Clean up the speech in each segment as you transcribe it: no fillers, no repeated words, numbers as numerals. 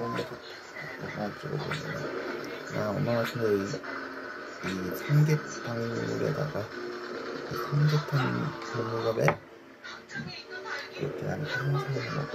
꿈에도 찍어보면 엄마가 신의 이 삼계탕물에다가 삼계탕 국물에 이렇게 한 살살 먹고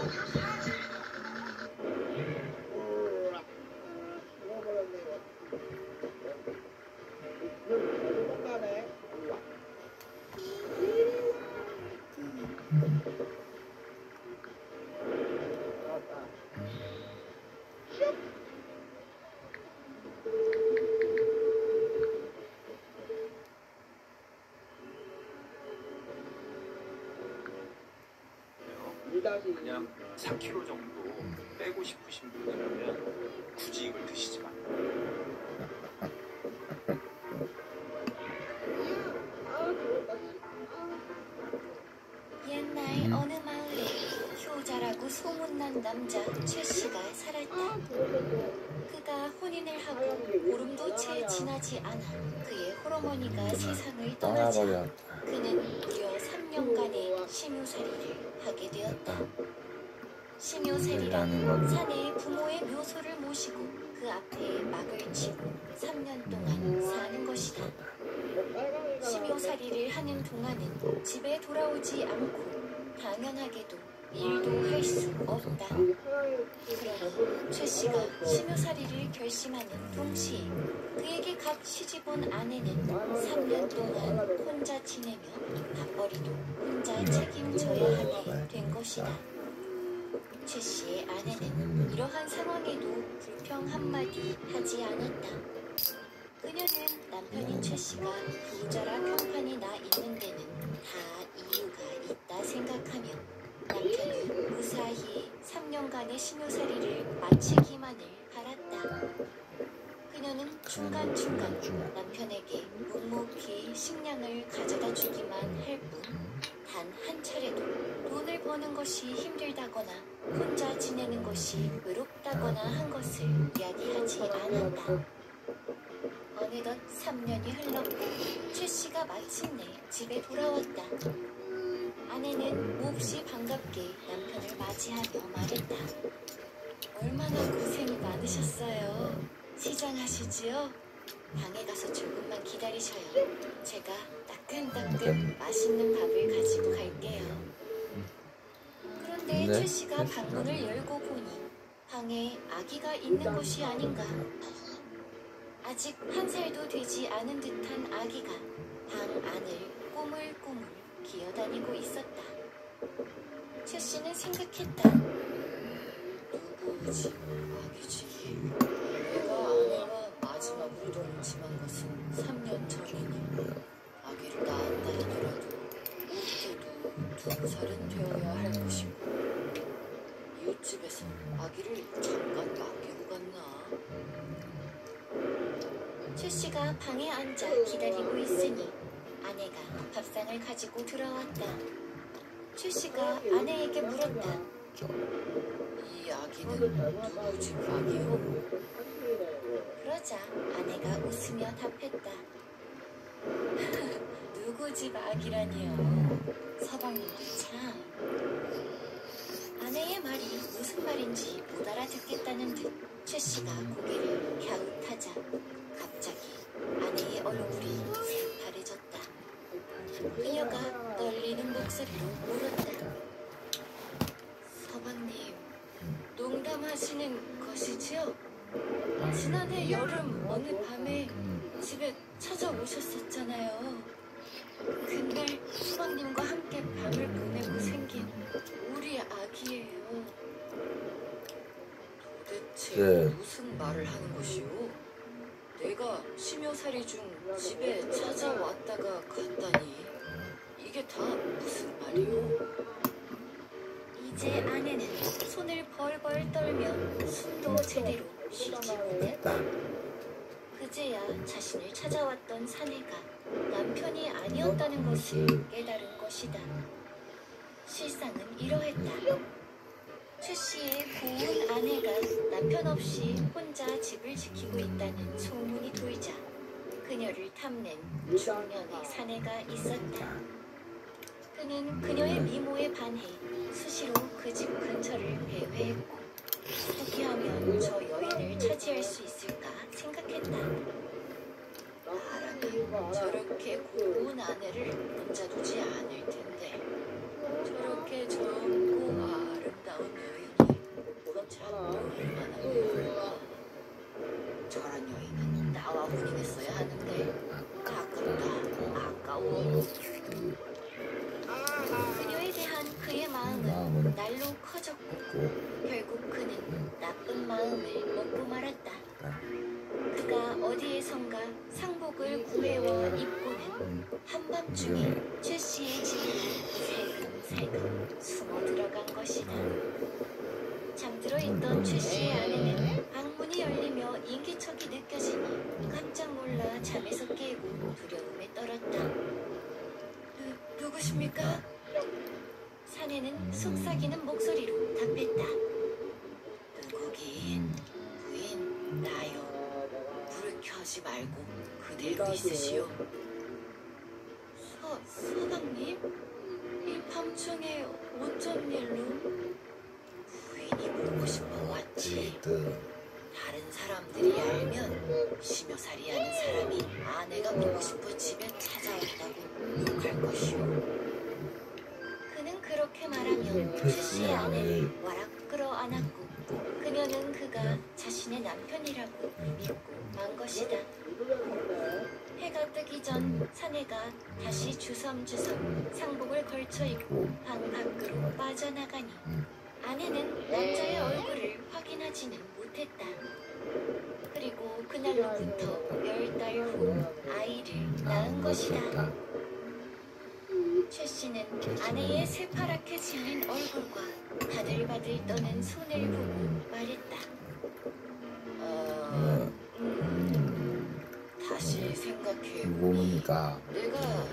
그냥 4kg 정도 빼고 싶으신 분이라면 굳이 이걸 드시지 마요. 옛날 어느 마을에 효자라고 소문난 남자 최씨가 살았다. 그가 혼인을 하고 보름도 채 지나지 않아 그의 홀어머니가 세상을 떠나자 그는 무려 3년간의 심유살이를 하게 되었다. 심유살이란 산에 부모의 묘소를 모시고 그 앞에 막을 치고 3년 동안 사는 것이다. 심유살이를 하는 동안은 집에 돌아오지 않고 당연하게도 일도 할 수 없다. 그러나 최씨가 심유살이를 결심하는 동시에 그에게 갓 시집온 아내는 3년 동안 혼자 지내며 밥벌이도 혼자 책임져야 하게 된 것이다. 최씨의 아내는 이러한 상황에도 불평 한마디 하지 않았다. 그녀는 남편인 최씨가 부자라 평판이 나 있는 데는 다 이유가 있다 생각하며 남편은 무사히 3년간의 심유살이를 마치기만을 바랐다. 그녀는 중간중간 남편에게 묵묵히 식량을 가져다 주기만 할 뿐 단 한 차례도 돈을 버는 것이 힘들다거나 혼자 지내는 것이 외롭다거나 한 것을 이야기하지 않았다. 어느덧 3년이 흘렀고 최씨가 마침내 집에 돌아왔다. 아내는 몹시 반갑게 남편을 맞이하며 말했다. 얼마나 고생이 많으셨어요. 시장하시지요? 방에 가서 조금만 기다리셔요. 제가 따끈따끈 맛있는 밥을 가지고 갈게요. 그런데 최씨가 방문을 열고 보니 방에 아기가 있는 것이 아닌가. 아직 1살도 되지 않은 듯한 아기가 방 안을 꼬물꼬물 기어다니고 있었다. 최씨는 생각했다. 누구지? 아기지. 내가 아내와 마지막으로 동침한 것은 3년 전이니 아기를 낳았다 하더라도 그래도 2살은 되어야 할 것이고 이웃집에서 아기를 잠깐 맡기고 갔나? 최씨가 방에 앉아 기다리고 있으니 아내가 밥상을 가지고 들어왔다. 최씨가 아내에게 물었다. 이 아기는 누구 집 아기요? 그러자 아내가 웃으며 답했다. 누구 집 아기라니요. 서방님도 참. 아내의 말이 무슨 말인지 못 알아듣겠다는 듯 최씨가 고개를 갸웃하자 갑자기 아내의 얼굴이 새파래졌다. 그녀가 떨리는 목소리로 물었다. 서방님, 농담하시는 것이지요? 지난해 여름 어느 밤에 집에 찾아오셨었잖아요. 그날 서방님과 함께 밤을 보내고 생긴 우리 아기예요. 도대체 무슨 말을 하는 것이오? 내가 심여살이 중 집에 찾아왔다가 갔다니 이게 다 무슨 말이오? 이제 아내는 손을 벌벌 떨며 숨도 제대로 쉬지 못했다. 그제야 자신을 찾아왔던 사내가 남편이 아니었다는 것을 깨달은 것이다. 실상은 이러했다. 최씨의 고운 아내가 남편 없이 혼자 집을 지키고 있다는 소문이 돌자 그녀를 탐낸 중년의 사내가 있었다. 그는 그녀의 미모에 반해 수시로 그 집 근처를 배회했고 포기하면 아내를 남자두지 않을 텐데 저렇게 젊고 아름다운 여인이 참 얼마나 예쁠까. 저런 여인은 나와 혼인했어야 하는데 아깝다. 아까워. 그녀에 대한 그의 마음은 날로 커졌고 결국 그는 나쁜 마음을 먹고 말았다. 그가 어디에선가 상복을 구해와 입고는 한밤중에 최 씨의 집으로 살금살금 숨어 들어간 것이다. 잠들어 있던 최 씨의 아내는 방문이 열리며 인기척이 느껴지니 깜짝 놀라 잠에서 깨고 두려움에 떨었다. 누구십니까? 사내는 속삭이는 목소리로 답했다. 누구긴 부인 나요. 불을 켜지 말고 그대로 있으시오. 서방님? 이 밤중에 어쩐 일로? 부인이 보고 싶어 왔지. 다른 사람들이 알면 심여살이하는 사람이 아내가 보고 싶어 집에 찾아왔다고 욕할 것이오. 그는 그렇게 말하며 최 씨의 아내를 와락 끌어안았고 그녀는 그가 자신의 남편이라고 믿고 만 것이다. 해가 뜨기 전 사내가 다시 주섬주섬 상복을 걸쳐 입고 방 밖으로 빠져나가니 아내는 남자의 얼굴을 확인하지는 못했다. 그리고 그날로부터 10달 후 아이를 낳은 것이다. 최 씨는 아내의 새파랗게 질린 얼굴과 바들바들 떠는 손을 보고 말했다. 다시 생각해보니 내가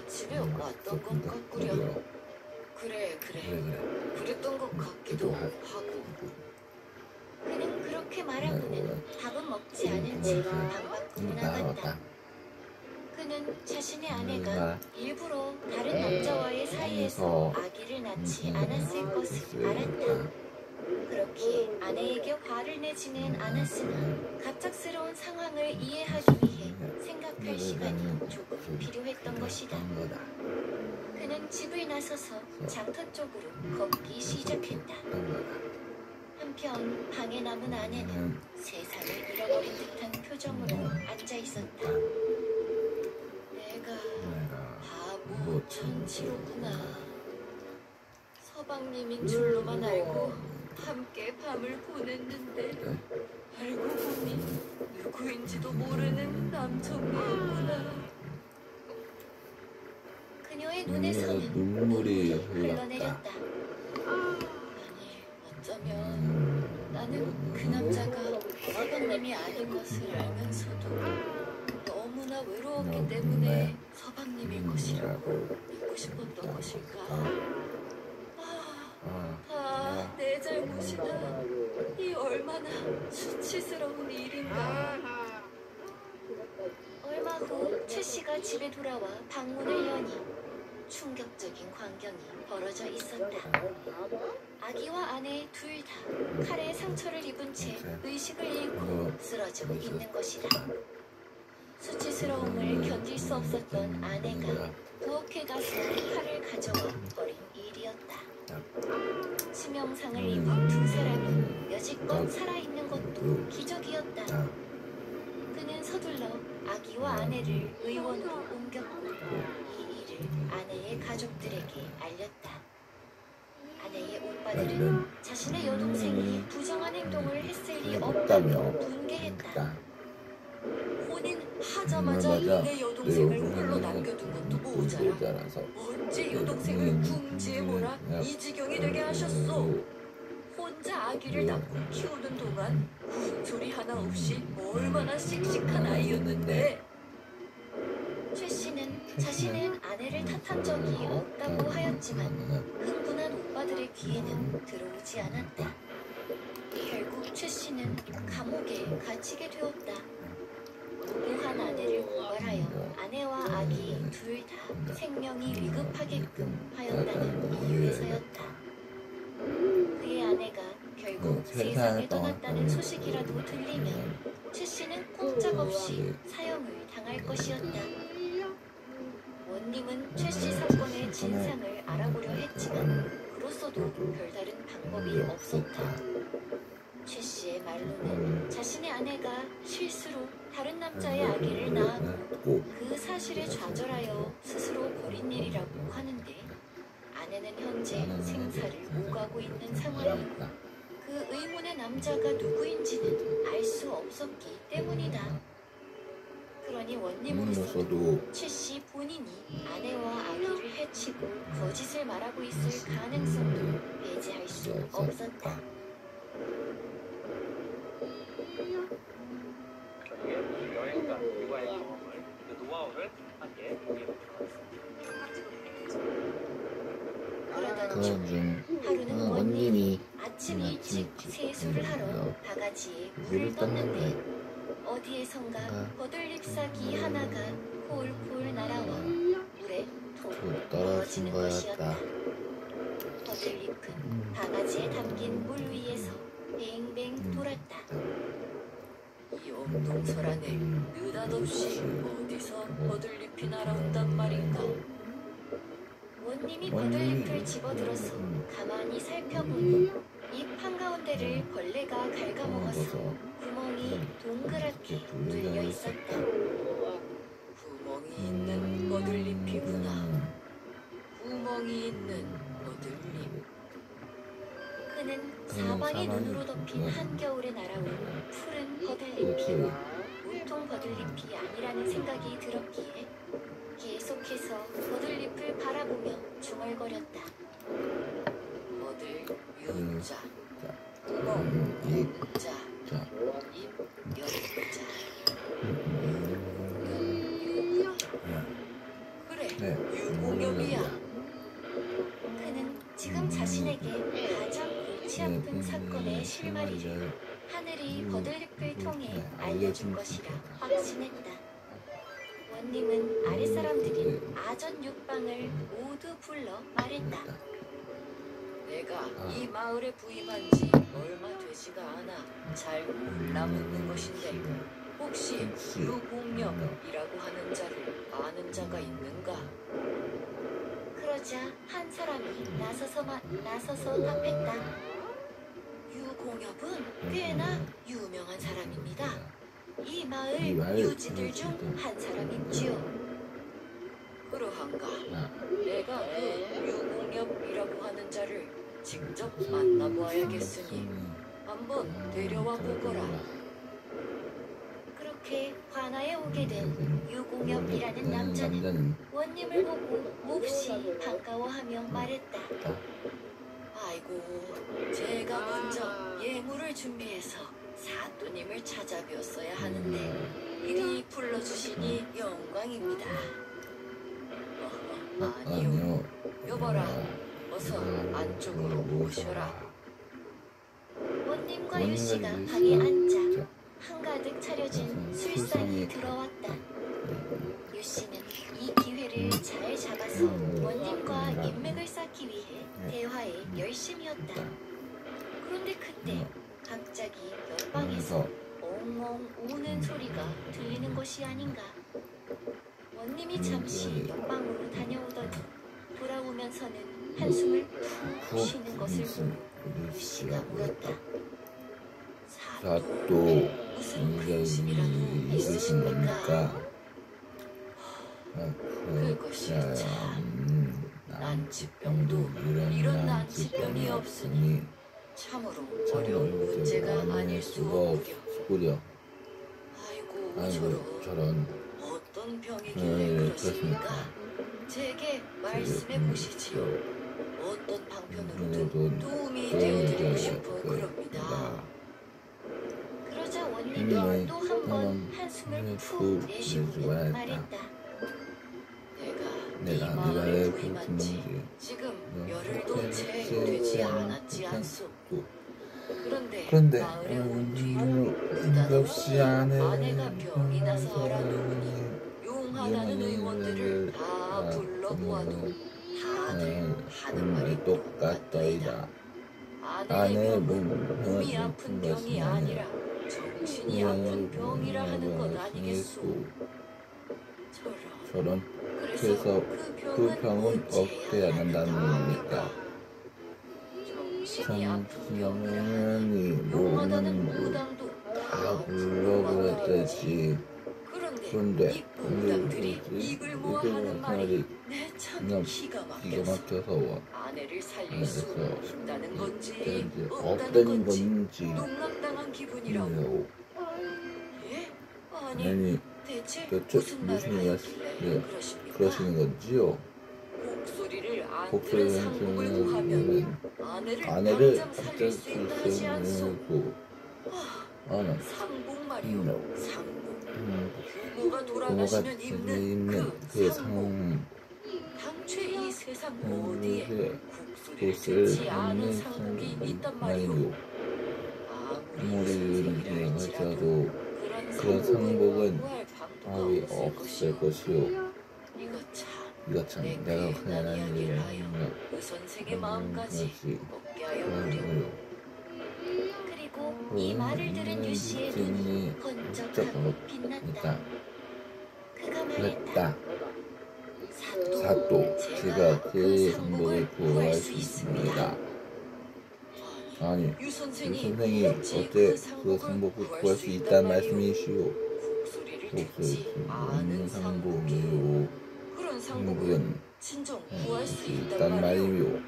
집에 왔던 것 같구려. 그래 그랬던 것 같기도 하고. 그는 그렇게 말하고는 밥은 먹지 않은 채 방 밖으로 나갔다. 그는 자신의 아내가 일부러 다른 남자와의 사이에서 아기를 낳지 않았을 것을 알았다. 그렇기에 아내에게 화를 내지는 않았으나 갑작스러운 상황을 이해하기 위해 생각할 시간이 조금 필요했던 것이다. 그는 집을 나서서 장터 쪽으로 걷기 시작했다. 한편 방에 남은 아내는 세상을 잃어버린 듯한 표정으로 앉아 있었다. 내가 바보 천치로구나. 서방님인 줄로만 알고 함께 밤을 보냈는데 알고 보니 누구인지도 모르는 남성이었구나. 그녀의 눈에서는 눈물이 흘러내렸다. 아니 어쩌면 나는 그 남자가 서방님이 아닌 것을 알면서도 너무나 외로웠기 때문에 서방님일 것이라고 믿고 싶었던 것일까? 다 내 잘못이다. 이 얼마나 수치스러운 일인가. 얼마 후 최 씨가 집에 돌아와 방문을 여니 충격적인 광경이 벌어져 있었다. 아기와 아내 둘 다 칼에 상처를 입은 채 의식을 잃고 쓰러지고 있는 것이다. 수치스러움을 견딜 수 없었던 아내가 부엌에 가서 칼을 가져와 버린 일이었다. 치명상을 입은 두 사람이 여지껏 살아있는 것도 기적이었다. 그는 서둘러 아기와 아내를 의원으로 옮겼고 이 일을 아내의 가족들에게 알렸다. 아내의 오빠들은 자신의 여동생이 부정한 행동을 했을 리 없다며 분개했다. 혼인하자마자 내 여동생을 홀로 남겨둔 것도 모자라서 어째 여동생을 궁지에 몰아 이 지경이 되게 하셨소. 혼자 아기를 낳고 키우는 동안 소리 하나 없이 얼마나 씩씩한 아이였는데. 최 씨는 자신은 아내를 탓한 적이 없다고 하였지만 흥분한 오빠들의 귀에는 들어오지 않았다. 결국 최 씨는 감옥에 갇히게 되었다. 무고한 아내를 고발하여 아내와 아기 둘 다 생명이 위급하게끔 하였다는 이유에서였다. 그의 아내가 결국 세상을 떠났다는 소식이라도 들리면 최 씨는 꼼짝없이 사형을 당할 것이었다. 뭔 원님은 최씨 사건의 진상을 알아보려 했지만 그로서도 별다른 방법이 없었다. 최씨의 말로는 자신의 아내가 실수로 다른 남자의 아기를 낳았고 그 사실에 좌절하여 스스로 벌인 일이라고 하는데 아내는 현재 생사를 오가고 있는 상황이고 그 의문의 남자가 누구인지는 알 수 없었기 때문이다. 그러니 원님으로서도 최씨 본인이 아내와 아기를 해치고 거짓을 말하고 있을 가능성도 배제할 수 없었다. 저희의 여행과 육아의 경험을 그 노하우를 함께 공유해보도록 하겠습니다. 그러던 중 하루는 원님이 아침 일찍 세수를 하러 바가지에 물을 떴는데 어디에선가 버들잎사기 하나가 폴폴 날아와 물에 톡 떨어지는 것이었다. 버들잎은 바가지에 담긴 물 위에서 뱅뱅 돌았다. 이 엄동설안에 느닷없이 어디서 버들잎이 날아온단 말인가. 원님이 버들잎을 집어들어서 가만히 살펴보니 잎 한가운데를 벌레가 갉아먹어서 구멍이 동그랗게 뚫려 있었다. 구멍이 있는 버들잎이구나. 구멍이 있는 버들잎. 그는 사방이 눈으로 덮인 한겨울에 날아온 푸른 버들잎이 보통 버들잎이 아니라는 생각이 들었기에 계속해서 버들잎을 바라보며 중얼거렸다. 버들 유자, 구멍 유자, 잎 여자. 그래, 유공엽이야. 그는 지금 자신에게 가장 골치 아픈 사건의 실마리를 하늘이 버들잎을 통해 알려준 것이라 확신했다. 원님은 아랫사람들인 아전 육방을 모두 불러 말했다. 내가 이 마을에 부임한 지 얼마 되지가 않아 잘 몰라 묻는 것인데 혹시 유공엽이라고 하는 자를 아는 자가 있는가? 그러자 한 사람이 나서서 답했다. 유공엽은 꽤나 유명한 사람입니다. 이 마을 유지들 중 한 사람이지요. 그러한가? 내가 그 유공엽이라고 하는 자를 직접 만나보아야겠으니 한번 데려와 보거라. 그렇게 관아에 오게 된 유공엽이라는 남자는 원님을 보고 몹시 반가워하며 말했다. 아이고, 제가 먼저 예물을 준비해서 사또님을 찾아뵈었어야 하는데 이리 불러주시니 영광입니다. 아니요, 여보라, 어서 안쪽으로 모셔라. 원님과 유씨가 방에 앉자 한가득 차려진 술상이 들어왔다. 유씨는 이 기회를 잘 잡아서 원님과 인맥을 쌓기 위해 대화에 열심이었다. 그런데 그때 갑자기 옆방에서 엉엉 우는 소리가 들리는 것이 아닌가. 원님이 잠시 옆방으로 다녀오더니 돌아오면서는 한숨을 푹 쉬는 것을 보고 유씨가 물었다. 사또, 무슨 근심이라도 있으십니까? 그것이 참, 난치병도 이런 난치병이 없으니 참으로 어려운 문제가 아닐 수 없구려. 아이고, 저런 어떤 병이길래 그러십니까? 제게 말씀해 보시지요. 어떤 방편으로든 도움이 되어드리고 싶어 그럽니다. 그러자 원님이 또 한 번 한숨을 푹 내쉬고 말했다. 내가 이 마을에 부임한 지 지금 열흘도 채 되지 않았지 않소. 그런데 마을에 온 뒤로 느닷없이 아내가 병이 나서 알아놓으니 용하다는 의원들을 다 불러보아도 다들 하는 말이 똑같더이다. 아내의 몸이 아픈 병이 아니라 정신이 아픈 병이라 하는 것 아니겠소. 저런. 그래서 그래서 그 병은 없게 안 한다는 겁니까? 정신이 몸은 다 물러버렸지. 그런데 이걸 생활이 그냥 기가 막혀서 와. 그래서 이제 없다는 건지 아니 대체 무슨 말씀을 그러시는 건지요? 목소리를 안 들으면 아내를 어쩔 수 있으면고 부모가 돌아가시면 입는 그 상봉 당최 이 세상 어디에 곡소리를 듣지 않은 상복이 있단 말이오. 아무리 하셔도 그런 상복은 답이 없을 것이오. 이거 참 내가 그냥 하는 일을 하는 그 선생의 마음까지 먹게 하여 무려. 그리고 이 말을 들은 유씨의 눈이 번쩍하고 빛났다. 그가 말했다. 사또, 제가 그 상복을 구할 수 있습니다. 아니, 유 선생이 어째 그 상복을 구할 수 있다는 말씀이시오? 목소리 없는 상복이요. 상복은 구할 수 있단 말이오.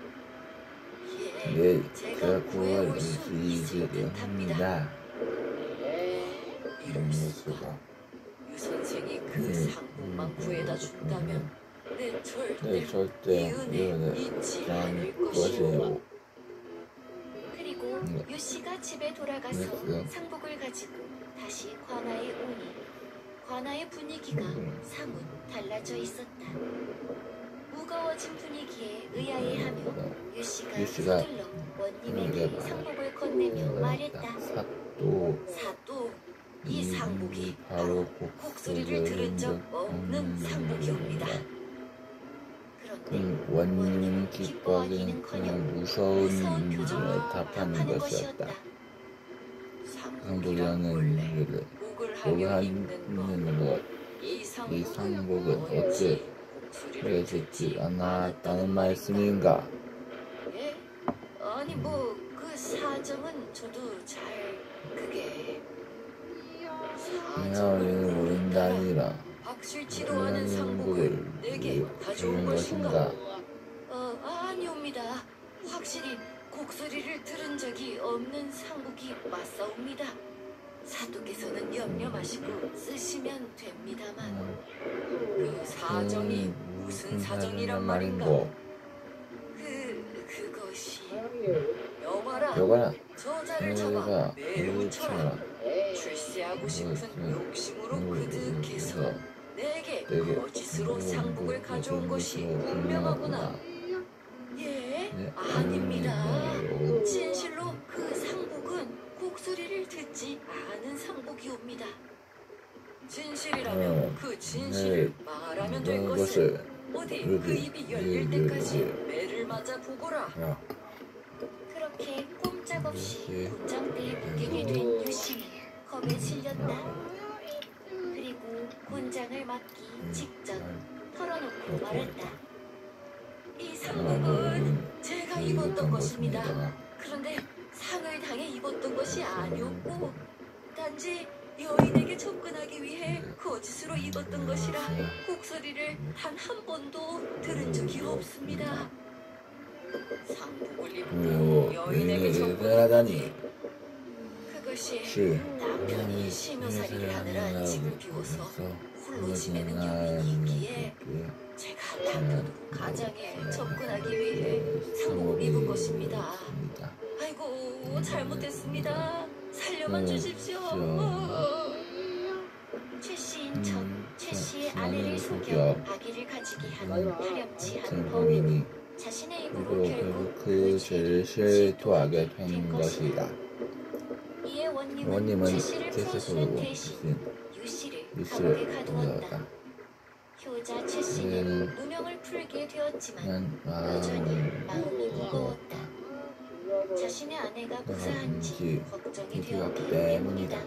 예, 제가 구할 수 있으려 합니다. 이런 모습가 유 선생이 그 상복만 구해다 준다면 내 절대 이은혜 잊지 않을 것이오. 그리고 유 씨가 집에 돌아가서 상복을 가지고 다시 관아에 오니 관아의 분위기가 사뭇 달라져 있었다. 무거워진 분위기에 의아해하며 유 씨가 서둘러 원님에게 상복을 건네며 말했다. 사또, 이 상복이 바로 곡소리를 들은 적 없는 상복이옵니다. 그런데 원님은 기뻐하기는 그냥 무서운 표정으로 답하는 것이었다. 상복이라는 일을 목을 하는 것, 이 상복은 어째 해주지 않았다는 말씀인가? 예? 아니 그 사정은 저도 잘 그게 사정을 모른다니라. 박실지도 않은 상복을 내게 가져온 것인가? 아니옵니다. 확실히 곡소리를 들은 적이 없는 상복이 맞사옵니다. 사또께서는 염려 마시고 쓰시면 됩니다만 그 사정이 무슨 사정이란 말인가? 그것이 여봐라 저자를 잡아 매우 쳐라. 출세하고 싶은 욕심으로 그득해서 내게 거짓으로 상복을 가져온 것이 분명하구나. 예? 아닙니다. 진실로 그 상복은 곡소리를 듣지 않은 상복이옵니다. 진실이라면 그 진실을 말하면 될 것을 어디 그 입이 열릴 때까지 매를 맞아 보거라. 그렇게 꼼짝없이 곤장대에 묶이게 된 유씨는 겁에 질렸다. 그리고 곤장을 막기 직전 털어놓고 말했다. 이 상복은 제가 입었던 것입니다. 그런데 상을 당해 입었던 것이 아니었고 단지 여인에게 접근하기 위해 거짓으로 입었던 것이라 곡소리를 단 한 번도 들은 적이 없습니다. 상복을 입고 여인에게 접근하다니 그것이 남편이 심효살이를 하느라 집을 비워서 홀로 지내는 여인이기에 제가 남편 가장에 접근하기 위해 상복을 입은 것입니다. 아이고 잘못했습니다. 살려만 주십시오. 최씨인 최 씨의 아내를 속여 아기를 가지게 한 파렴치 한 범인이 자신의 입으로 결국 그 죄를 실토하게 된 것이다. 이에 원님은 최 씨를 풀어주는 대신 유씨를 감옥에 가두었다. 효자 최 씨는 누명을 풀게 되었지만 여전히 마음이 무거웠다. 자신의 아내가 무사한지 걱정이 되었기 때문이다.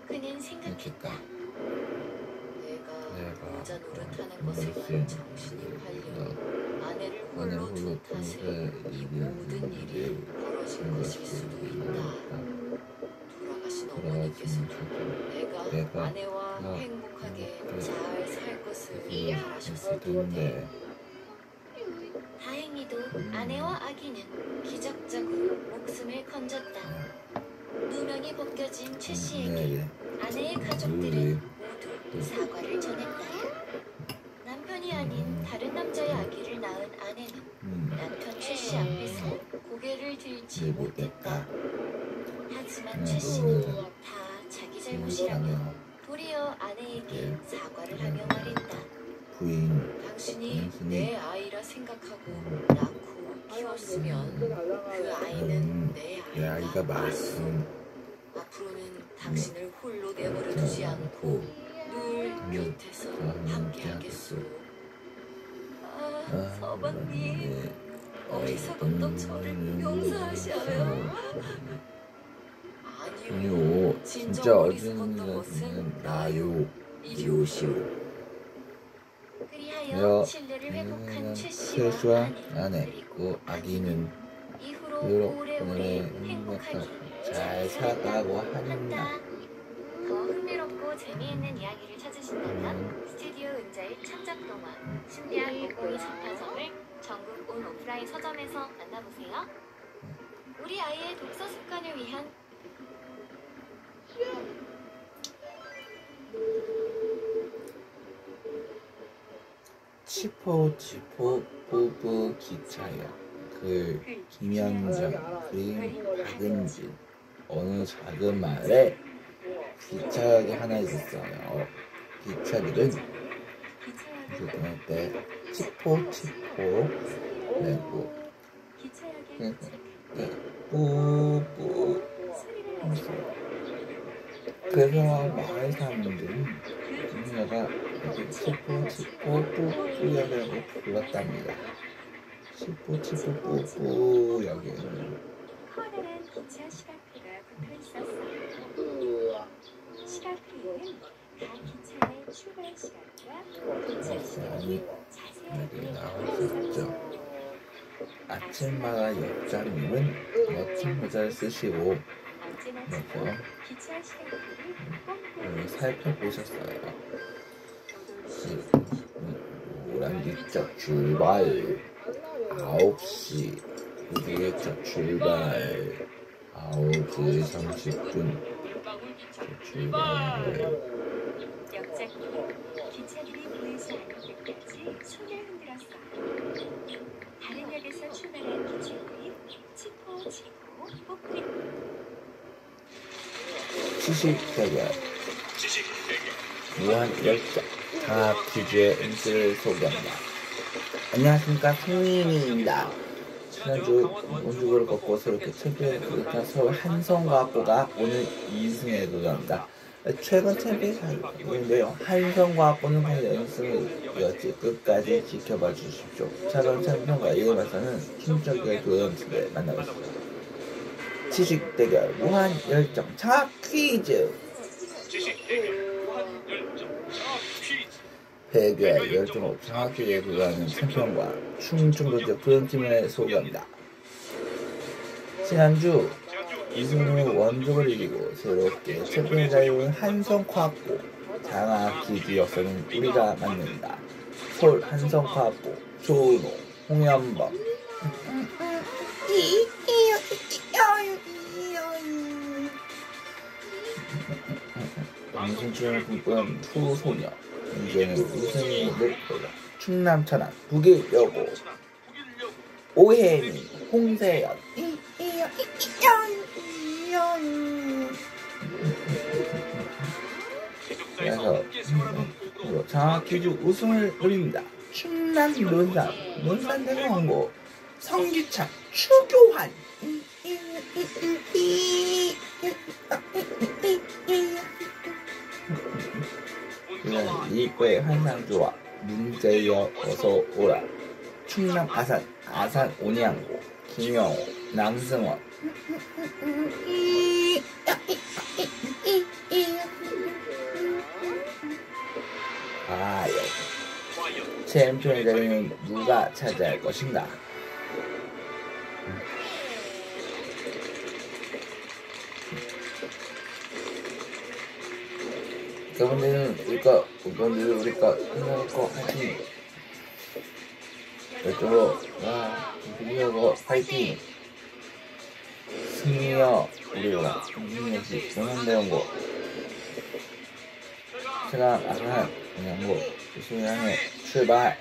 그는 생각했다. 내가 여자 노릇하는 것에만 정신이 팔려 아내를 홀로 둔 탓에 이 모든 일이 벌어진 것일 수도 있다. 돌아가신 어머니께서도 내가 아내와 행복하게 잘 살 것을 바라셨을 텐데 다행히도 아내와 아기는 기적적으로 목숨을 건졌다. 누명이 벗겨진 최 씨에게 아내의 가족들은 모두 사과를 전했다. 남편이 아닌 다른 남자의 아기를 낳은 아내는 남편 최 씨 앞에서 고개를 들지 못했다. 하지만 최 씨는 다 자기 잘못이라며 도리어 아내에게 사과를 하며 말했다. 부인, 당신이 내 아이라 생각하고 낳고 키웠으면 그 아이는 내 아이가 맞음. 앞으로는 당신을 홀로 내버려 두지 않고 늘 곁에서 함께하겠소. 서방님, 어리석었던 저를 용서하셔요. 아니요, 진짜 어린이는 나요. 이리 오시오. 그리하여 신뢰를 회복한 최 씨와 아내 그리고 아기는 이후로 오래오래 행복하게 잘 살아가고 한다. 더 흥미롭고 재미있는 이야기를 찾으신다면 스튜디오 은자의 창작동화 신비한 502 전국 온 오프라인 서점에서 만나보세요. 우리 아이의 독서 습관을 위한 치포 부부 기차역 그 김현정 그림 박은진 어느 작은 마을에 기차역이 하나 있었어요. 기차들은 그때 때 치포 내고 뿌뿌 그래서 마을 사람들은 누나가 치포 뿌뿌역이라고 불렀답니다. 치포 뿌뿌 역에는 커다란 기차 시각표가 붙어 있었어요. 시각표에는 각 기차의 출발 시간과 도착 시간이 자세하게 나와 있었죠. 아침마다 역장님은 멋진 모자를 쓰시고 그래서 기차 시간표를 살펴보셨어요. 노란 기차 출발 9시 기차 출발 9시 30분 출발 역작이 기차들이 보이지 않을 때까지 손을 흔들었어요. 다른 역에서 출발한 기차들이 치포 뽑기 지식 대결 무한 열정 장학 퀴즈의 음식을 소개합니다. 안녕하십니까, 송민입니다. 지난주 온주구를 걷고 새롭게 챔피언을 부탁한 서울 한성과학고가 오늘 2승에 도전합니다. 최근 챔피언인데요. 한성과학고는 과연 연승을 이었지 끝까지 지켜봐 주십시오. 차근 챔피언과 이름에서는 팀적인 도전을 만나보겠습니다. 지식 대결 무한 열정 장학 퀴즈. 패배와 열정으로 정확히 구가하는 챔피언과 충청도적 도전팀을 소개합니다. 지난주 이승우 원족을 이기고 새롭게 챔피언을 달려온 한성과학고 장학 퀴즈 역사는 우리가 만든다. 서울 한성과학고 조은호, 홍현범 방송 출연을 꿈꾸는 투소녀 이제는 우승이 목표다. 충남 천안 북일여고 오혜민 홍세연 그래서 장학 퀴즈 우승을 노립니다. 충남 논산대공원고 성기창 추교환 이과의 한상주와 문재여 어서 오라. 충남 아산 온양고 김영호 남승원 과연 챔피언의 자리는 누가 차지할 것인가? 이번에는 우리가 끝날 거 파이팅. 이쪽으로 비디오고 파이팅. 승리여 우리가 승리시 영원대원고 제가 아간 영고 수양의 출발.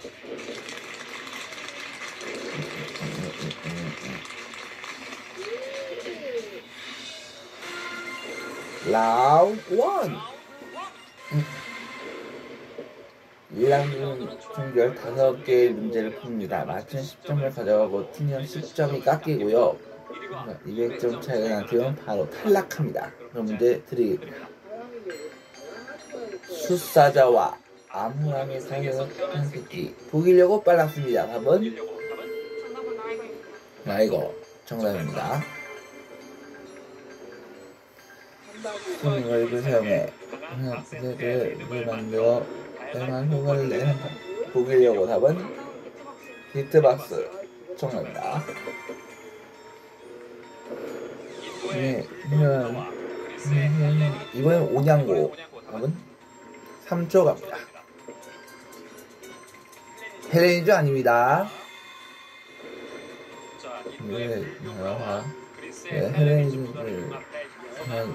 라운드 1. 1라운드는 총 15개의 문제를 풉니다. 맞춘 10점을 가져가고 팀원 10점이 깎이고요. 200점 차이가 난 팀은 바로 탈락합니다. 그럼 문제 드리겠습니다. 숫사자와 암호랑이 사이에서 한 새끼. 독이려고 빨랐습니다. 답은 이거 정답입니다. 스윙을 사용해 세대를 만들어 다양한 효과를 내는 독이려고 답은 비트박스 정답입니다. 이번엔 오냥고 답은 3초 갑니다. 헬렌이죠? 아닙니다. 헬렌이를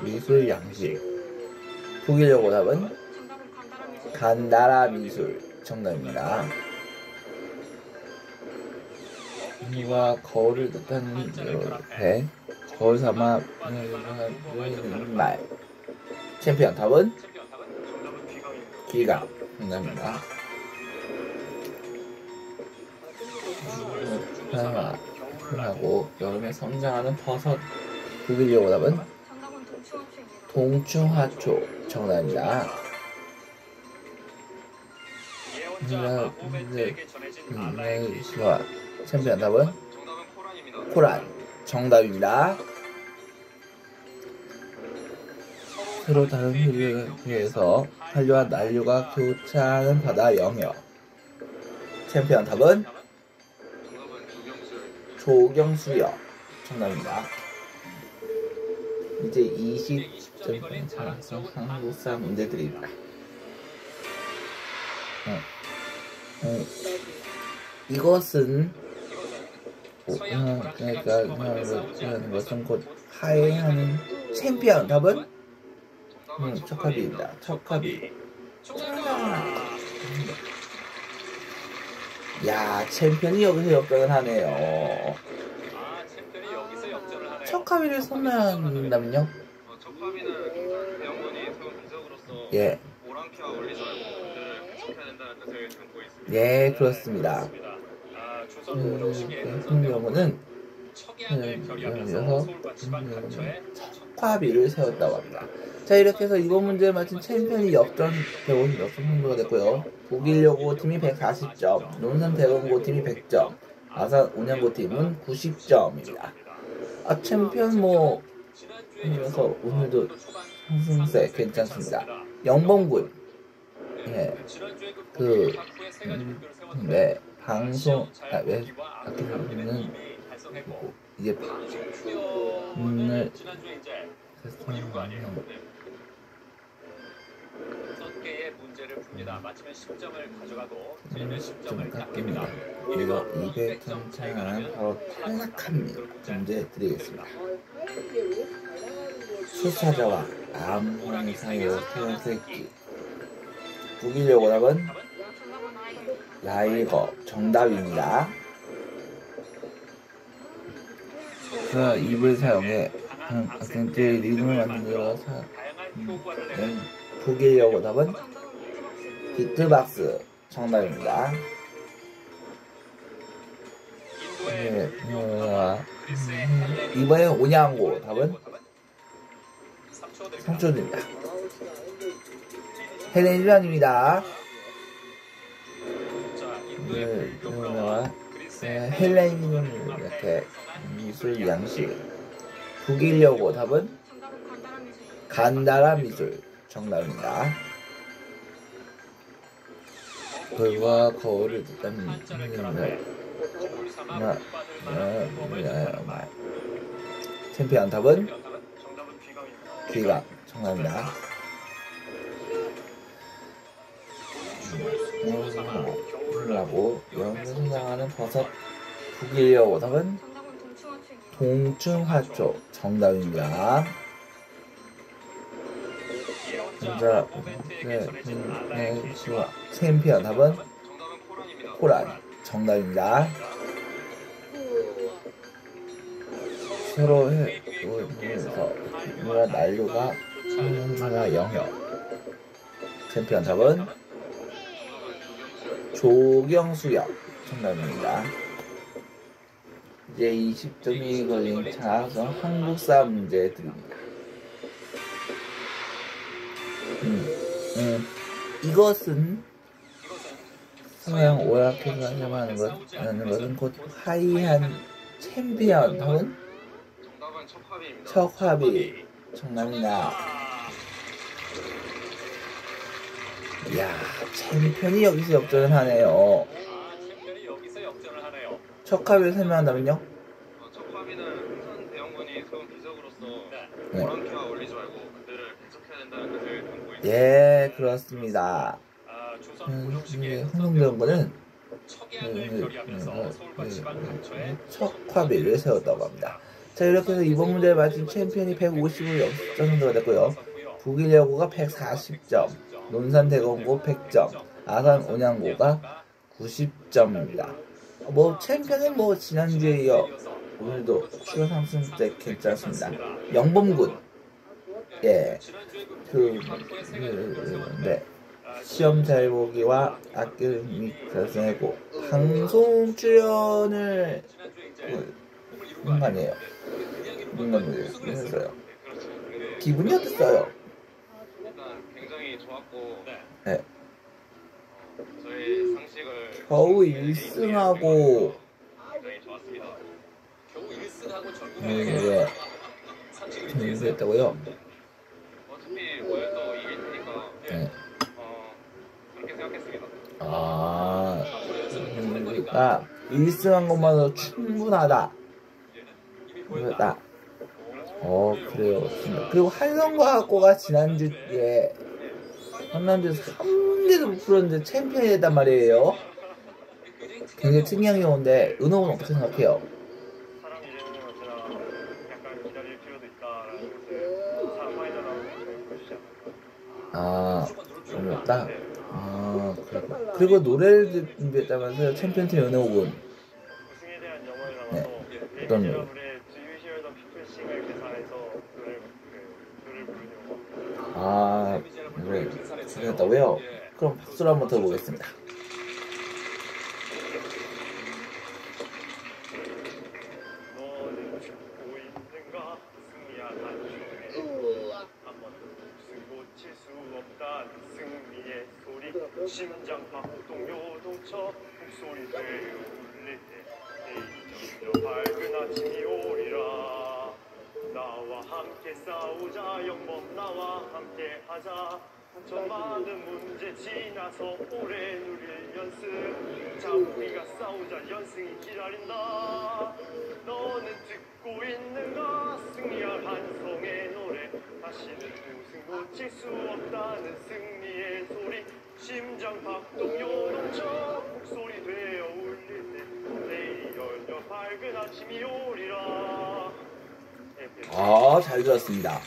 미술 양식. 독일려고 답은 간다라 미술 정답입니다. 이와 거울을 뜻하는 배 거울 삼아 말. 챔피언 답은 기강 정답입니다. 하고 여름에 성장하는 버섯. 독일려고 답은 동충하초 정답입니다. 챔피언 답은 코란 정답입니다. 새로 다른 흐름에 의해서 한류와 난류가 교차하는 바다 영역. 챔피언 답은 조경수역 정답입니다. 이제 20점 차서 한국사 문제 드립니다. 이것은 것은 곧 하회하는 챔피언 답은 척카비입니다. 척카비. 야, 챔피언이 여기서 역전을 하네요. 척카비를 선언한다면요? 예. 예, 그렇습니다. 같은 경우는 여기서 척화비를 세웠다고 합니다. 자, 이렇게 해서 이번 문제를 마친 챔피언이 역전 승부가 됐고요. 독일여고 팀이 140점, 논산 대건고 팀이 100점, 아산 온양고 팀은 90점입니다. 챔피언 그래서 오늘도 상승세 괜찮습니다. 영범군 방송 아끼는 이제 오늘 6개의 문제를 풉니다. 맞히면 10점을 가져가고 틀리면 10점을 깎입니다. 그리고 200점 차이는 바로 탈락합니다. 문제 드리겠습니다. 수사자와 암호랑이 사이로 태어난 새끼. 독일려고 답은 라이거 정답입니다. 입을 사용해 악센트의 리듬을 만들어서 독일려고 답은 비트박스 정답입니다. 이번엔 오냥고 답은 3초입니다. 헬렌이 아닙니다. 헬렌이는 이렇게 미술 양식. 독일려고 답은 간다라 미술 정답입니다. 거울과 거울을 듣는 챔피언 답은 귀가. 정답입니다. 라고 영에서 성장하는 버섯. 북일여고 답은 동충하초. 정답입니다. 챔피언 답은 호란. 정답입니다. 서로 해서 난류가 하나 영역. 챔피언 답은 조경수역. 정답입니다. 이제 20점이 걸린 자성 한국사 문제 드립니다. 이것은 서양 오락해서 하는 것은 곧 화이한 챔피언 답은 척화비. 정답입니다. 이야, 챔피언이 여기서 역전을 하네요. 척화비를 설명한다면요? 척화비는 흥선 대원군이 세운 비석으로서 오랑캐와 어울리지 말고 그들을 배척해야 된다는 것을 담고 있습니다. 예, 그렇습니다. 흥선대원군은 척화비를 세웠다고 합니다. 자, 이렇게 해서 이번 문제를 맞힌 챔피언이 150을 역전 정도가 됐고요. 북일여고가 140점, 논산대공고 100점, 아산 온양고가 90점입니다. 챔피언은 지난주에 이어 오늘도 추가 상승 때 괜찮습니다. 영범군. 예. 시험 잘 보기와 악기 및 달성하고 방송 출연을 한 거 아니에요. 했어요. 기분이 어땠어요? 일단 굉장히 좋았고, 네. 저희 상식을 겨우 1승하고 굉장히 좋았습니다. 겨우 1승하고 예. 재밌었다고요? 어차피 월도 이길 테니까 네. 그렇게 생각했습니다. 그러니까 1승한 것만으로 충분하다. 그랬다. 그래요. 그리고 한성과학고가 지난주에 3개도 못 풀었는데 챔피언이 됐단 말이에요. 굉장히 특이한 경우인데 은호는 어떻게 생각해요? 사람 이름은 언제나 약간 기다릴 필요도 있다라는 것을 사람 파이널하고 보여주지 않을까. 어렵다. 그리고 노래를 준비했다면서요, 챔피언팀 은호군. 우승에 대한 영혼을 담아서 어떤 노래? Do You Hear the People Sing을 계산해서 노래를 부르려고. 노래 준비했다고요? 그럼 박수를 한번 들어보겠습니다. 너는 듣고 있는가 승리야 단숨에 한번 무슨 고칠 수 없다는 승리의 소리 심장 박동 요동쳐 목소리 되어 울릴 때 내일이여 밝은 아침이 오리라. 나와 함께 싸우자 영범 나와 함께 하자. 저 많은 문제 지나서 오래 누릴 연승. 자 우리가 싸우자 연승이 기다린다. 너는 듣고 있는가 승리할 한성의 노래. 다시는 우승 놓칠 수 없다는 승리의 소리. 심장 박동 요동쳐 목소리 되어 울릴 때 내일이 열려 밝은 아침이 오리라. 잘 들었습니다.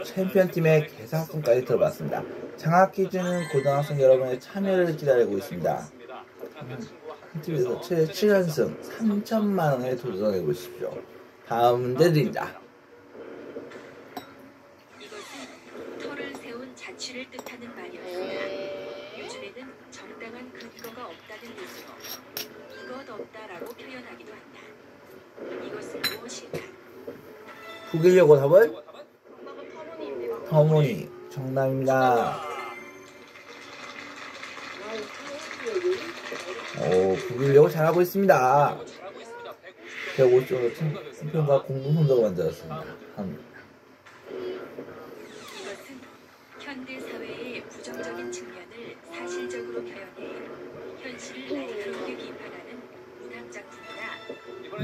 챔피언팀의 개사학생까지 들어봤습니다. 장학 퀴즈는 고등학생 여러분의 참여를 기다리고 있습니다. 팀에서 최대 7연승 3천만원에 도전해 보십시오. 다음 문제 드립니다. 이것은 터를 세운 자취를 뜻하는 말이었으나 요즘에는 정당한 근거가 없다는 뜻으로 이것 없다라고 표현하기도 한다. 이것은 무엇일까? 북일여고 답은 정답은 터무니입니다. 터무니. 정답입니다. 북일여고 잘하고 있습니다. 150점으로 챔피언과 공동 선수가 만들었습니다. 이것은 현대 사회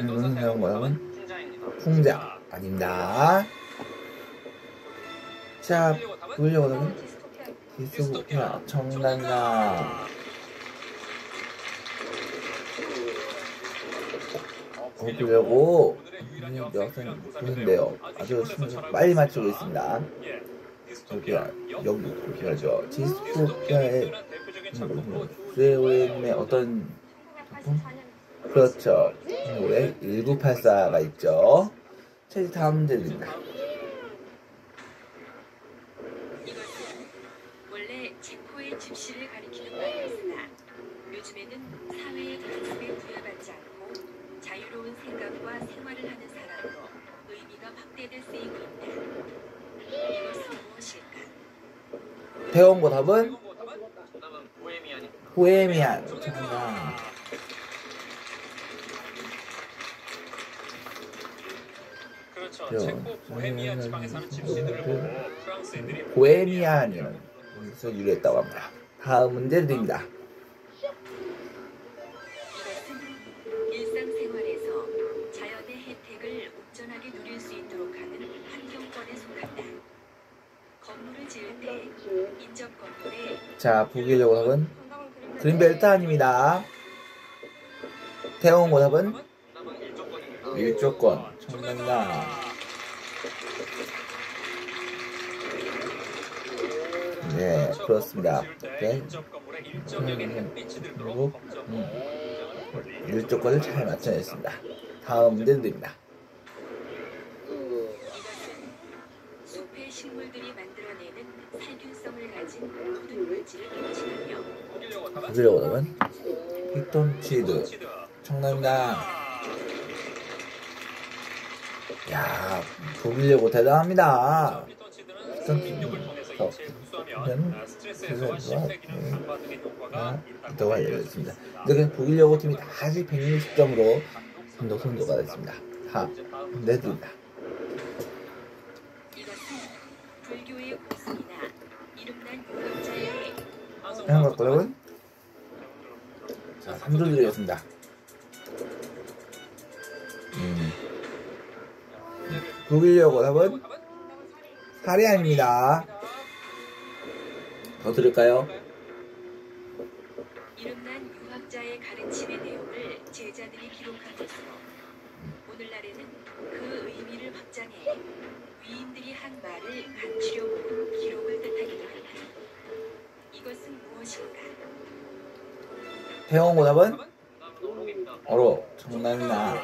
무슨 내용은 풍자입니다. 풍자 아닙니다. 자, 보려고 하면 디스토피아 정답나 보려고 여기서 보는데요. 아주 빨리 맞추고 있습니다. 여기죠. 디스토피아의 스웨인의 어떤 그렇죠. 왜 1984가 있죠. 자, 이제 다음 문제입니다. 이것은 원래 체코의 집시를 가리키는 말이었으나 요즘에는 사회의 단속에 부여받지 않고 자유로운 생각과 생활을 하는 사람으로 의미가 확대돼 쓰이고 있다. 이것은 무엇일까? 태원고 답은 정답은 보헤미안입니다. 보헤미안 정답. 그렇죠. 체코 보헤미안 지방에 사는 집시들을 보고 프랑스인들이 보헤미안이라는 것에서 유래했다고 합니다. 다음 문제 드립니다. 이것은 일상생활에서 자연의 혜택을 온전하게 누릴 수 있도록 하는 환경권에 속한다. 건물을 지을 때 인접 건물에 자, 보기려고 답은 그린벨트 아닙니다. 태원고 답은 정답은 일조권입니다. 일조권 정답나. 네, 그렇습니다. 네. 그리고 일조권을 잘 맞춰냈습니다. 다음 문제 드립니다. 이것은 숲의 식물들이 만들어내는 살균성을 가진 모든 물질을 표출하며 보기려고 답은 피톤치드 정답나. 야, 보기려고 대단합니다. 더 알려졌습니다. 근데 보기려고 팀이 다시 160점으로 선도가 됐습니다. 네, 드립니다. 이것은 불교의 고승이나 이름난 유학자의 한국 여러분, 자, 3조 드리겠습니다. 보기려고 답은 살이 아닙니다. 더 들을까요? 이름난 유학자의 가르침의 내용을 제자들이 기록한 것으로 오늘날에는 그 의미를 확장해 위인들이 한 말을 감추려고 기록을 뜻하기도 한다. 이것은 무엇일까? 태원고 답은 정답은 어록입니다. 어록 정답나.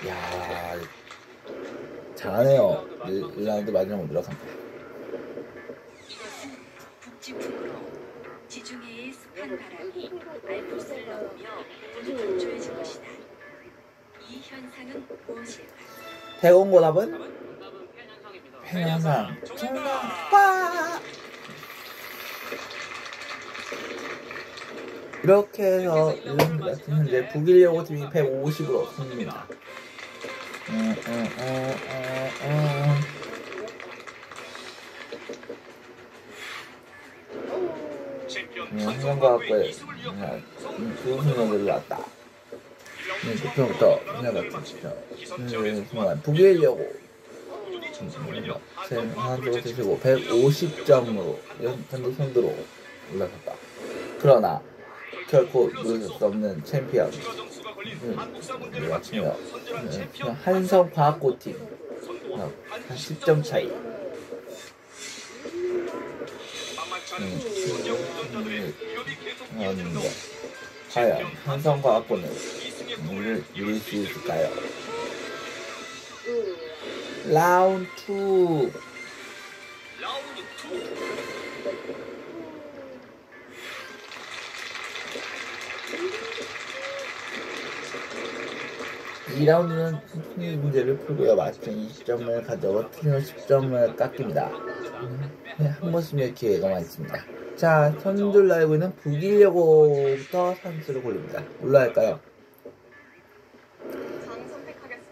야, 잘하네요. 1라운드 마지막으로 노력합니다. 이것은 북지풍으로 지중해의 습한 바람이 알프스를 넘으며 모두 건조해진 것이다. 이 현상은 무엇일까? 태원고 답은 정답은 팬현상입니다. 팬현상 정답. 이렇게 해서 1라운드 같은 현재 북일여고 팀이 150으로 승리입니다. 한성과학부에 두승연을 낳았다. 부평부터 북일여고 하나도 드시고 150점으로 연탄도 선두로 올라섰다. 그러나 결코 누를 수 없는 챔피언 마치며 한성과학고팀 한 10점 차이. 과연 한성과학고는 누를 이길 수 있을까요? 라운드 2. 이 라운드는 승리 문제를 풀고요. 맞춤 20점을 가져고 팀은 10점을 깎입니다. 한 번씩의 기회가 있습니다. 자, 선두를 알고 있는 북일여고부터 선수를 고릅니다. 올라갈까요?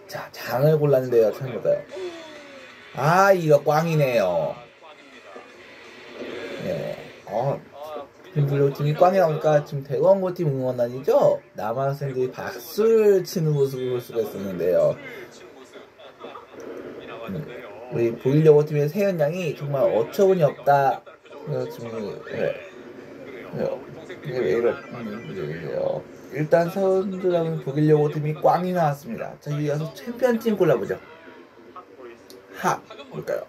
자, 장을 골랐는데요. 참 볼까요? 아, 이거 꽝이네요. 네. 북일여고 팀이 꽝이 나오니까 지금 대구항공 팀 응원단이죠? 남학생들이 박수를 치는 모습을 볼 수가 있었는데요. 우리 북일여고 팀의 세현 양이 정말 어처구니 없다. 지금 이게 왜 이러요? 일단 선두라는 북일여고 팀이 꽝이 나왔습니다. 자, 이어서 챔피언 팀 골라보죠. 볼까요?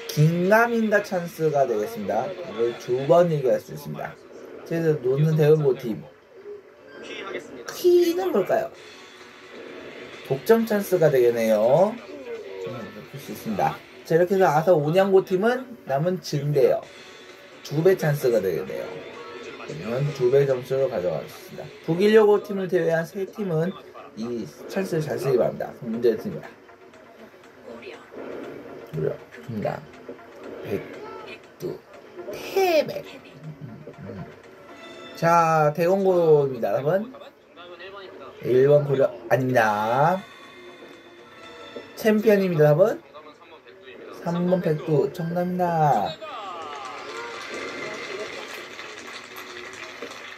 긴가민가 찬스가 되겠습니다. 이걸 2번 얘기할 수 있습니다. 그래서 놓는 대원고 팀. 키는 뭘까요? 독점 찬스가 되겠네요. 볼 수 있습니다. 자, 이렇게 해서 아서 온양고 팀은 남은 증대요. 2배 찬스가 되겠네요. 그러면 2배 점수를 가져가겠습니다. 북일여고 팀을 제외한 3팀은 이 찬스를 잘 쓰기 바랍니다. 문제 드립니다. 무려 백두 태백. 자, 대공고입니다. 여러분 1번 고려 아닙니다. 챔피언입니다. 여러분 3번 백두 정답입니다.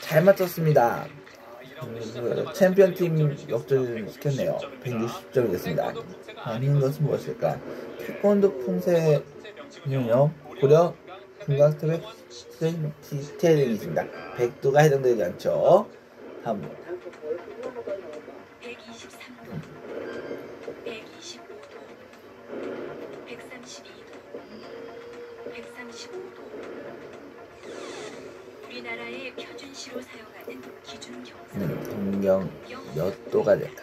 잘 맞췄습니다. 챔피언 팀 역전을 시켰네요. 160점이 됐습니다. 아닌 것은 무엇일까? 태권도 풍세 운영 고려 금강스텝의 스테이링이 있습니다. 백두가 해당되지 않죠. 다음입니다. 123도, 125도, 132도, 135도. 우리나라의 표준시로 사용하는 기준 경사. 동경 몇 도가 될까?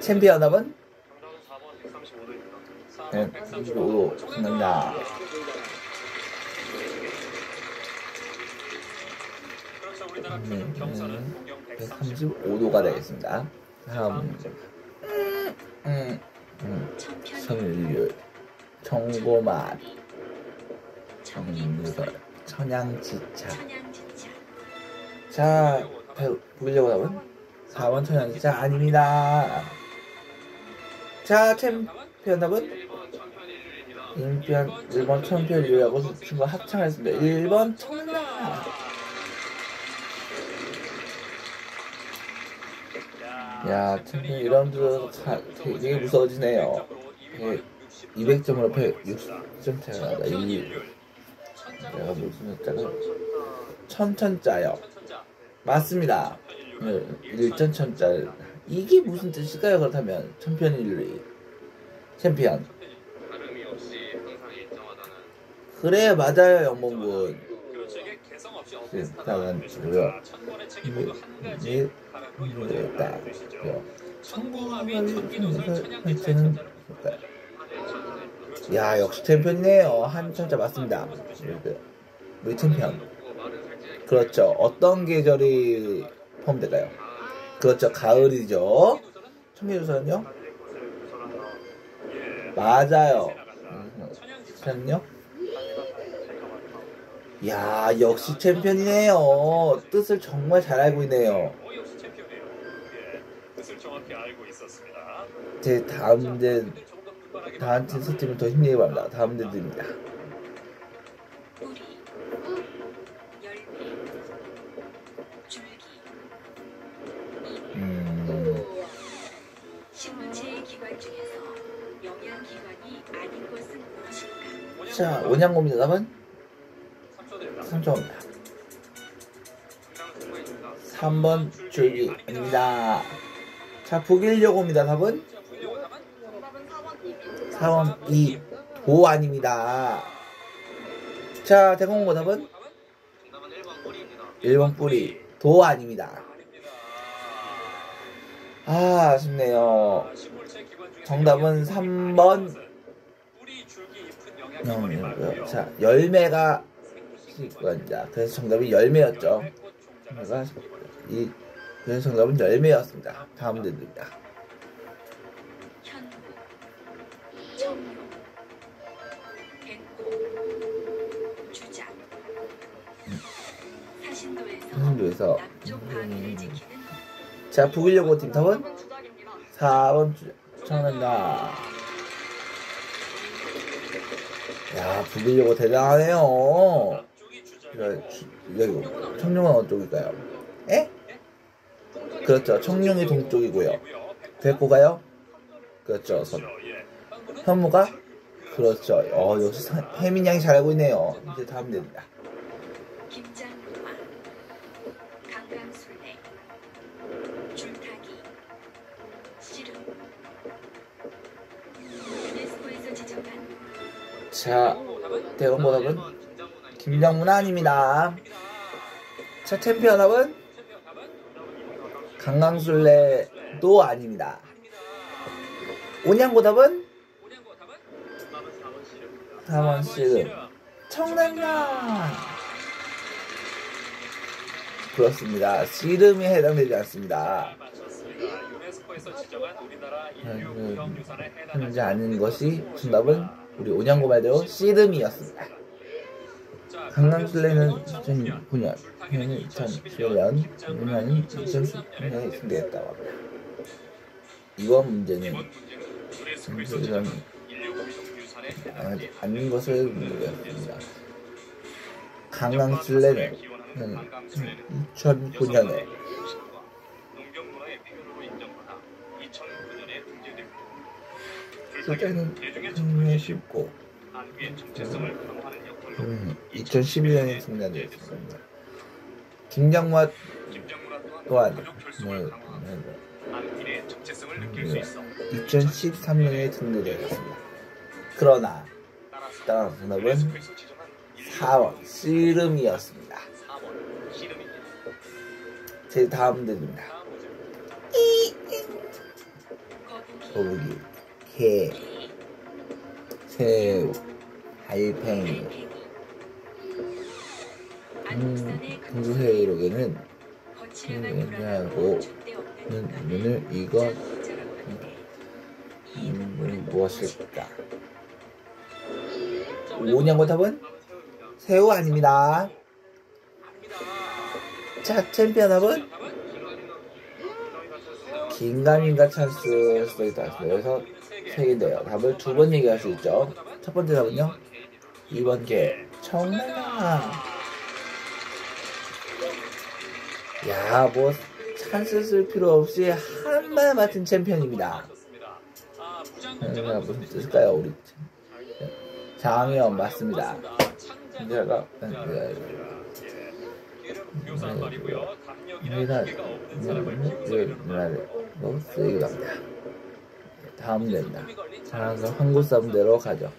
챔피언 답은? 네, 135도 정답입니다. 그렇죠. 우리나라 표준 경사는 동경 135도가 되겠습니다. 다음 성률 정보맛 정유설 천양지차. 자, 보려고 답은 4번 천양지차 아닙니다. 자, 챔피언 답은 1번 챔피언 이유라고 친구 합창했습니다. 1번 청라. 야, 챔피언 1라운드 되게 무서워지네요. 200점으로 160점 차가 나다. 내가 무슨 숫자가 천천짜요. 맞습니다. 1천천짜. 이게 무슨 뜻일까요? 그렇다면 챔피언 인류리 챔피언. 그래, 맞아요, 영몽군. 일단은 뭐야? 일단 성공하는 야, 역시 챔피언이네요. 한 천자 맞습니다. 우리 챔피언. 그렇죠. 어떤 계절이 포함될까요? 그렇죠. 가을이죠. 청계조선요? 맞아요. 챔피언요? 야, 역시 챔피언이네요. 뜻을 정말 잘 알고 있네요. 역시 챔피언이에요. 뜻을 정확히 알고 있었습니다. 제 다음 팀 스팀을 더 힘내기 바랍니다. 다음 문제입니다. 뿌리, 열매, 줄기. 식물체의 기관 중에서 영양기관이 아닌 것은 무엇일까? 자, 온양고입니다. 답은 3초입니다. 3번 줄기 아닙니다. 자, 북일여고입니다. 답은 4번 2 도 아닙니다. 자, 대공고 답은 1번 뿌리 도 아닙니다. 아, 아쉽네요. 정답은 3번 자, 열매가 시관자. 그래서 정답이 열매였죠. 그래서 정답은 열매였습니다. 다음 문제입니다. 현무, 청룡, 백호, 주작. 사신도에서 남쪽 방위를 지키는 자, 북일여고 팀 답은 4번 정답입니다. 야, 북일여고 대단하네요. 청룡은 어쪽일까요? 에? 그렇죠. 청룡이 동쪽이고요. 백호가요? 그렇죠. 현무가? 그렇죠. 역시 혜민 양이 잘 알고 있네요. 이제 다음 됩니다. 김장로마, 강강술래, 줄타기, 씨름. 유네스코에서 지정한 자, 대원보답은 김장문 아닙니다. 자, 챔피언합은 강강술래도 아닙니다. 온양보답은 4번 씨름. 청남이다. 그렇습니다. 씨름이 해당되지 않습니다. 유네스코에서 지정한 우리나라 인류 무형 유산에 현재 아닌 것이 정답은 우리 온양고 말대로 씨름이었습니다. 강강술래는 2009년, 현은 2011년, 유난히 2010년에 승리했다고 합니다. 이번 문제는 이런 아닌 것을 문제였습니다. 강강술래는 2009년에 술자는 흥미에 쉽고 2011년에 승리했습니다. 김장맛 또한 2013년에 승리되었습니다. 그러나 정답은 4번 씨름이었습니다. 제 다음 문제입니다. 거북이, 개, 새우, 달팽이. 공주새우에게는 하고 눈을 이거 무엇일까? 오냐고 답은 새우 아닙니다. 자, 챔피언 답은 긴가민가 찬스 수도 있다. 그래서 3개인데요. 답을 2번 얘기할 수 있죠. 첫 번째 답은요, 2번 개 청나라. 야, 뭐 찬스 쓸 필요 없이 한 발 맞춘 챔피언입니다. 무슨 뜻일까요? 우리 장현 맞습니다. 제가 쓰이기도 합니다. 다음 문제입니다. 자, 그럼 한국 사람대로 가죠.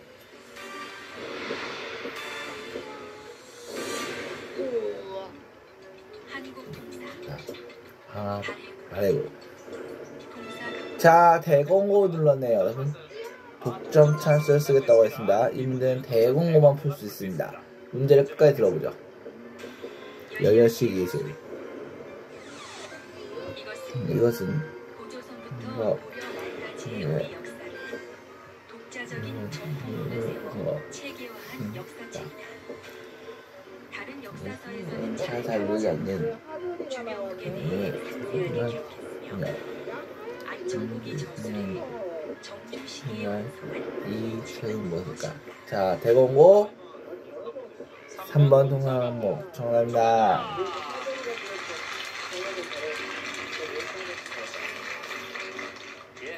아이고. 자, 대공고 눌렀네요. 여러분, 독점 찬스를 쓰겠다고 했습니다. 이 문제는 대공고만 풀 수 있습니다. 문제를 끝까지 들어보죠. 열혈식 기술. 이것은 잘 다루지 않는 이 책은 무엇일까? 자, 대공고 3번 동상목 정답입니다.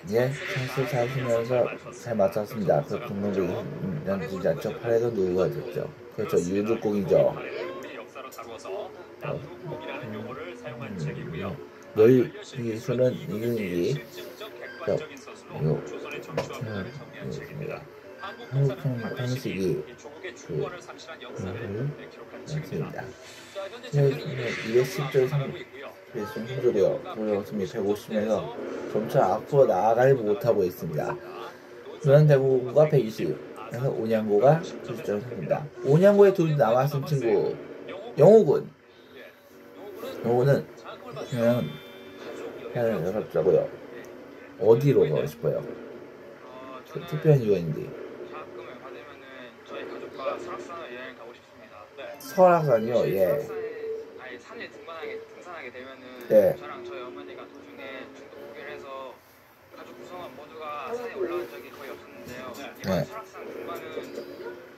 예, 찬스 잘 쓰면서 잘 맞췄습니다. 그 동물이 연주지 않죠. 팔에도 누구가 됐죠. 그렇죠, 유주공이죠. 널 기술은 이근이기. 한국 방식이 맞습니다. 210절 성소리요. 그렇습니다. 150에서 점차 앞으로 나아가지 못하고 있습니다. 그런 대구가 120에서 온양고가 90점입니다. 온양고에 둘 남았은 친구 영호군. 영호는 그냥 어렵다고요. 어디로 가고 싶어요? 특별한 이유가 있는데. 장학금을 받으면은 저희 가족과 설악산을 여행 가고 싶습니다. 네. 설악산이요? 예. 아니 산에 등산하게 되면은 네. 저랑 저희 어머니가 도중에 중도 포기를 해서 가족 구성원 모두가 산에 올라온 적이 거의 없었는데요. 이번 네. 설악산 등반은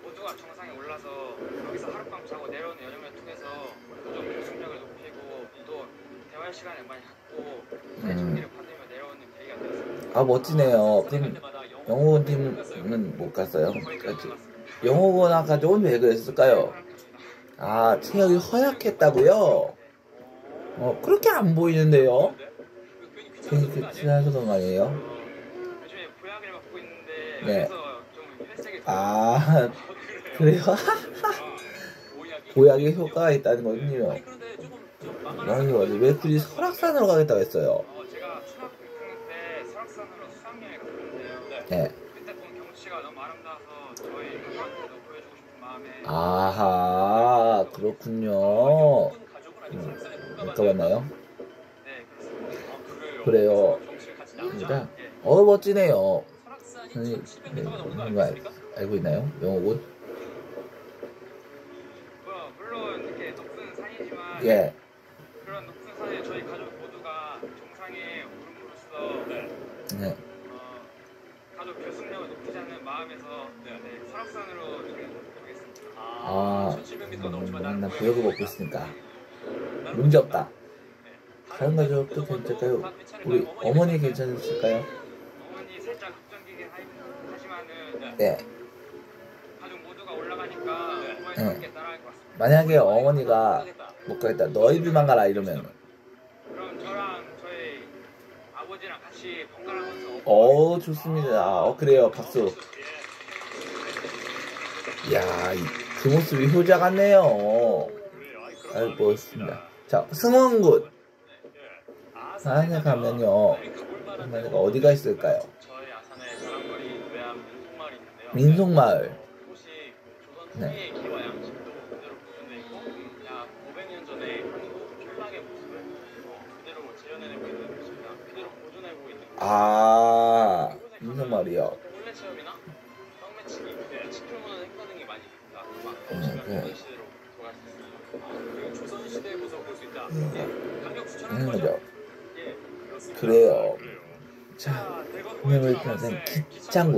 모두가 정상에 올라서 여기서 하룻밤 자고 내려오는 여정을 좀 교습력을 높이고 또 대화 시간을 많이 갖고 사회 정리를 받으며 내려오는 계기가 되었습니다. 아 멋지네요. 그럼 영어원 팀은 못 갔어요? 영어원 학과는 왜 그랬을까요? 아 체력이 허약했다고요? 그렇게 안 보이는데요? 괜히 그치라서 그런 거 아니에요? 요즘에 보약을 맡고 있는데 네. 그래서 좀 혈색이 아 그래요? 보약에 효과가 있다는 거군요. 아니 맞아. 왜 굳이 설악산으로 가겠다고 했어요? 제가 초등학교 6학년 때 설악산으로 수학여행 갔었는데요. 네. 그때 본 경치가 너무 아름다워서 저희 가족한테도 보여주고 싶은 마음에 아하 그렇군요. 못 가봤나요? 네 그렇습니다. 그래요. 그러니까 멋지네요. 선생님 뭔가 알고 있나요? 영어군? 물론 이렇게 높은 산이지만 예. 그런 높은 산에 저희 가족 모두가 정상에 오름으로써 네. 가족 교습력을 높이자는 마음에서 설악산으로 가보겠습니다. 아, 나 구역을 먹고 있으니까 문제 없다. 다른 가족도 괜찮을까요? 우리 어머니 괜찮으실까요? 어머니 살짝 걱정이긴 하지만은 네. 가족 모두가 올라가니까 어머니 함께 따라갈 것 같습니다. 만약에 어머니가 못 가겠다. 너희들만 가라 이러면. 그럼 저랑 저희 아버지랑 같이 번갈아가면서 좋습니다. 그래요. 박수. 이야, 그 모습이 효자 같네요. 아이고, 멋있습니다. 자, 승원군. 산에 가면요. 내가 어디가 있을까요? 저희 아산의 자랑거리 외암 민속마을이 있는데요. 민속마을. 그곳이 조선 네. 초기의 기와 양식도 그대로 보존돼 있고 약 500년 전에 한국 철락의 모습을 그대로 재현해내고 있는 곳입니다. 그대로 보존하고 있는 아, 민속마을이요. 물레 체험이나 떡매치기, 치킨문화 행사 등이 많이 있습니다. 보시면 네. 조선시대로 돌아갈 수 있습니다. 그리고 조선시대 모습을 볼 수 있다. 강력 추천하는 하는 거죠? 거죠. 예, 그렇습니다. 그래요. 자, 자, 대건 오늘 보여주신 일단은 아마스의 기창군.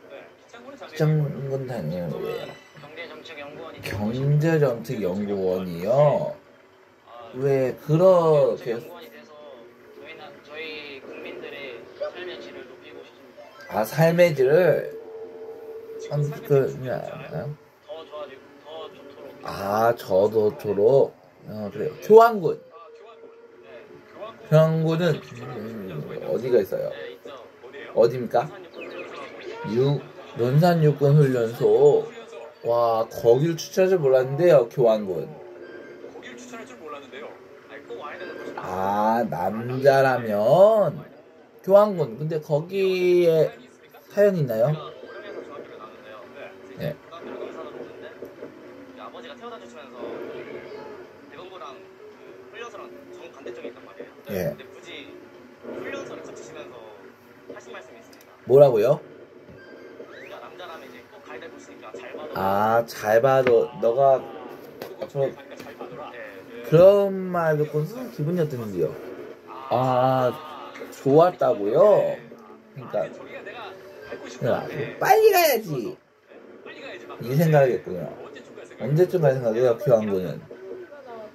네, 기창군은 장례 기창군 다니는 거예요. 경제정책연구원이 경제정책연구원이요. 왜 그렇게 연구원이 돼서 저희 국민들의 삶의 질을 높이고 싶습니다. 삶의 질을 지금 삶의 그 질이 알아요? 더 좋아지고 더 좋도록. 저도 초록. 그래요. 교환군. 교환군. 네, 교환군은 어디가 있어요? 네, 있죠. 어디예요? 어디입니까? 산육군훈련소. 논산육군훈련소. 와, 거기를 추천할 줄 몰랐는데요. 교환군. 거기를 추천할 줄 몰랐는데요. 꼭 와야 되는 곳입니다. 남자라면 교환군. 근데 거기에 사연이 있습니까? 사연이 있나요? 제가 고령에서 중학교를 나왔는데요. 네. 네. 고등학교를 논산으로 오는데 이제 아버지가 태워다 주시면서 대건고랑 훈련소랑 정반대쪽에 있단 말이에요. 예. 근데 굳이 훈련소를 거치시면서 하신 말씀이 있습니다. 뭐라고요? 우리가 남자라면 이제 꼭 가야 될 곳이니까 잘 받아. 잘 봐도 너가 앞으로 가니까 잘 봐둬라. 그런 말 듣고서 기분이 어땠는지요? 좋았다고요? 그러니까 저기가 내가 밟고 야, 싶다. 빨리 가야지 빨리 가야지. 막. 이 생각이겠군요. 언제쯤 갈 생각? 언제쯤 갈 생각이에요? 교환군은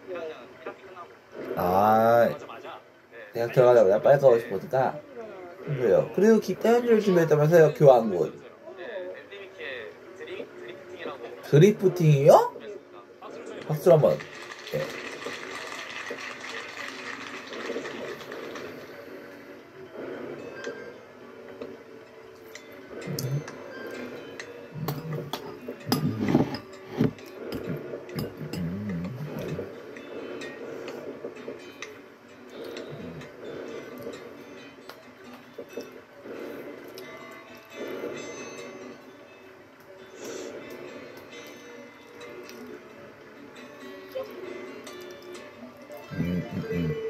1학년 1학기 끝나고. 맞아. 네. 대학 들어가자마자 빨리 가고 싶으니까 그래요. 그리고 기타연주를 준비했다면서요? 교환군 네, 랜드미키의 드리프팅이라고 드리프팅이요? 했습니다. 박수를 쳐요. 박수 한번. 네. 음.